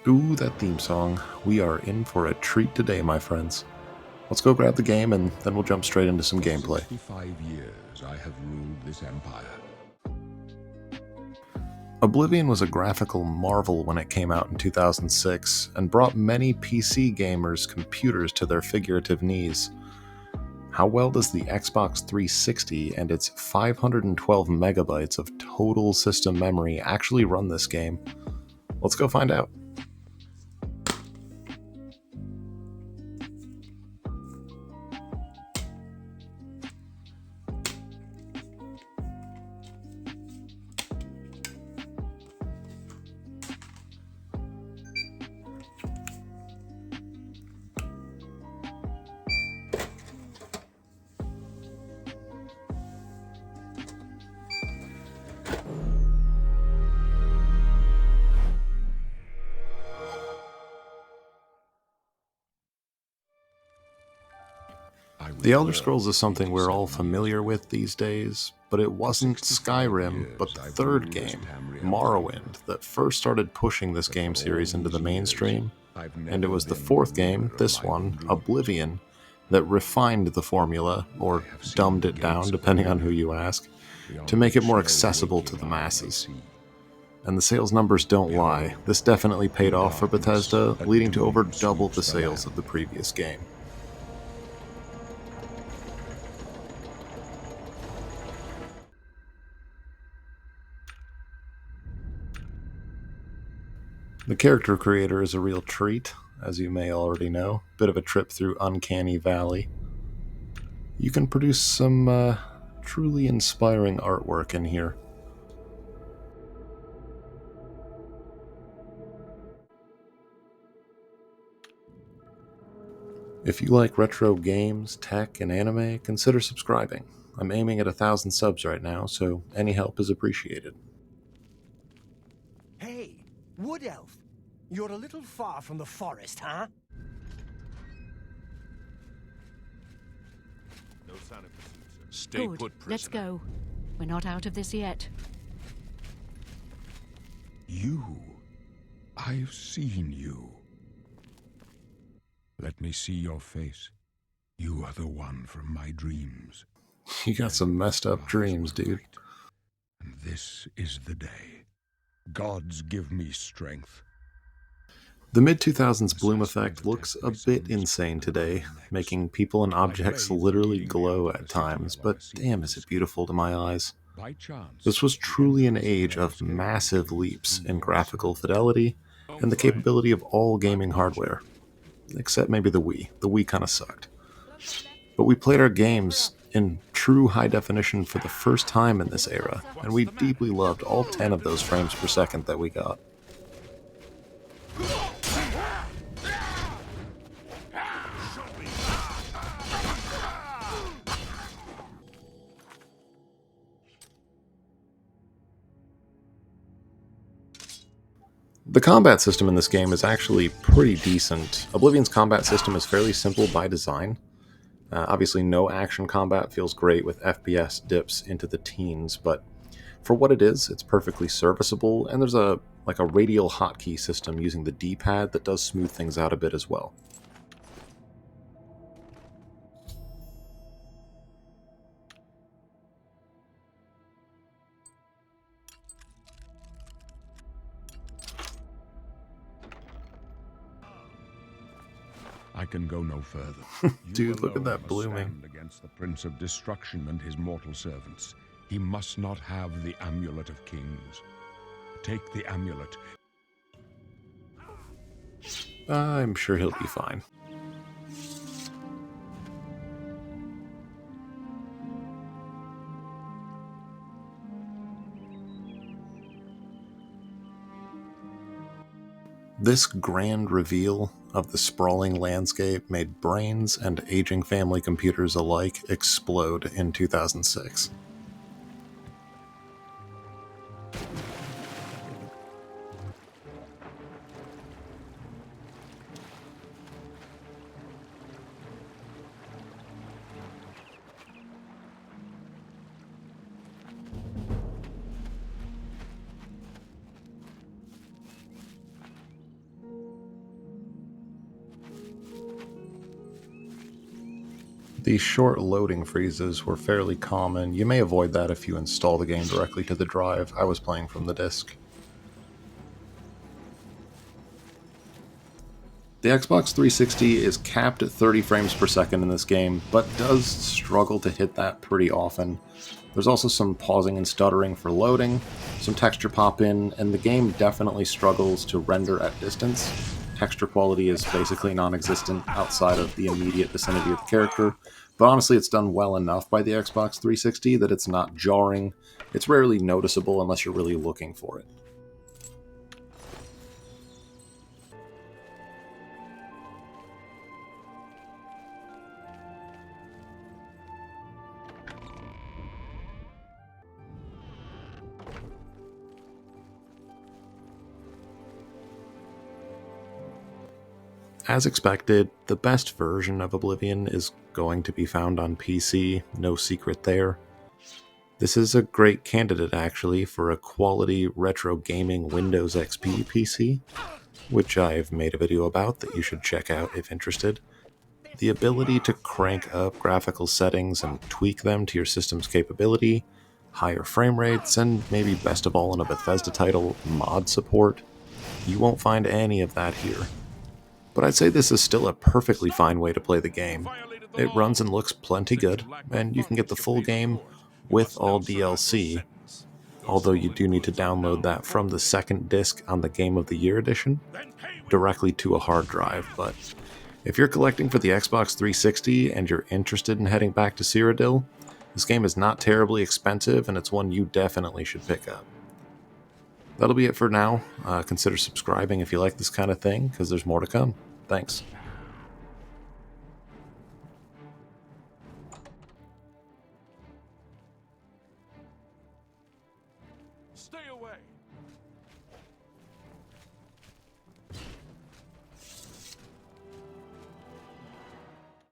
Ooh, that theme song. We are in for a treat today, my friends. Let's go grab the game and then we'll jump straight into some For gameplay. 65 years I have ruled this empire. Oblivion was a graphical marvel when it came out in 2006 and brought many PC gamers' computers to their figurative knees. How well does the Xbox 360 and its 512 megabytes of total system memory actually run this game? Let's go find out. The Elder Scrolls is something we're all familiar with these days, but it wasn't Skyrim, but the third game, Morrowind, that first started pushing this game series into the mainstream, and it was the fourth game, this one, Oblivion, that refined the formula, or dumbed it down depending on who you ask, to make it more accessible to the masses. And the sales numbers don't lie, this definitely paid off for Bethesda, leading to over double the sales of the previous game. The character creator is a real treat, as you may already know. Bit of a trip through Uncanny Valley. You can produce some truly inspiring artwork in here. If you like retro games, tech, and anime, consider subscribing. I'm aiming at 1,000 subs right now, so any help is appreciated. Hey, Wood Elf, you're a little far from the forest, huh? No sign of pursuit, sir. Stay Good. put, Let's prisoner. go. We're not out of this yet. You. I've seen you. Let me see your face. You are the one from my dreams. You got some messed up dreams, dude. And this is the day. Gods give me strength. The mid-2000s bloom effect looks a bit insane today, making people and objects literally glow at times, but damn is it beautiful to my eyes. By chance, This was truly an age of massive leaps in graphical fidelity and the capability of all gaming hardware. Except maybe the Wii. The Wii kinda sucked. But we played our games in true high definition for the first time in this era, and we deeply loved all 10 of those frames per second that we got. The combat system in this game is actually pretty decent. Oblivion's combat system is fairly simple by design. Obviously, no action combat feels great with FPS dips into the teens, but for what it is, it's perfectly serviceable, and there's a radial hotkey system using the D-pad that does smooth things out a bit as well. I can go no further. Dude, look at alone that must blooming. stand against the Prince of Destruction and his mortal servants. He must not have the Amulet of Kings. Take the amulet. I'm sure he'll be fine. This grand reveal of the sprawling landscape made brains and aging family computers alike explode in 2006. These short loading freezes were fairly common. You may avoid that if you install the game directly to the drive. I was playing from the disc. The Xbox 360 is capped at 30 frames per second in this game, but does struggle to hit that pretty often. There's also some pausing and stuttering for loading, some texture pop-in, and the game definitely struggles to render at distance. Texture quality is basically non-existent outside of the immediate vicinity of the character, but honestly it's done well enough by the Xbox 360 that it's not jarring. It's rarely noticeable unless you're really looking for it. As expected, the best version of Oblivion is going to be found on PC, no secret there. This is a great candidate actually for a quality retro gaming Windows XP PC, which I've made a video about that you should check out if interested. The ability to crank up graphical settings and tweak them to your system's capability, higher frame rates, and maybe best of all in a Bethesda title, mod support, you won't find any of that here. But I'd say this is still a perfectly fine way to play the game. It runs and looks plenty good, and you can get the full game with all DLC, although you do need to download that from the second disc on the Game of the Year edition directly to a hard drive. But if you're collecting for the Xbox 360 and you're interested in heading back to Cyrodiil, this game is not terribly expensive and it's one you definitely should pick up. That'll be it for now. Consider subscribing if you like this kind of thing, because there's more to come. Thanks. Stay away!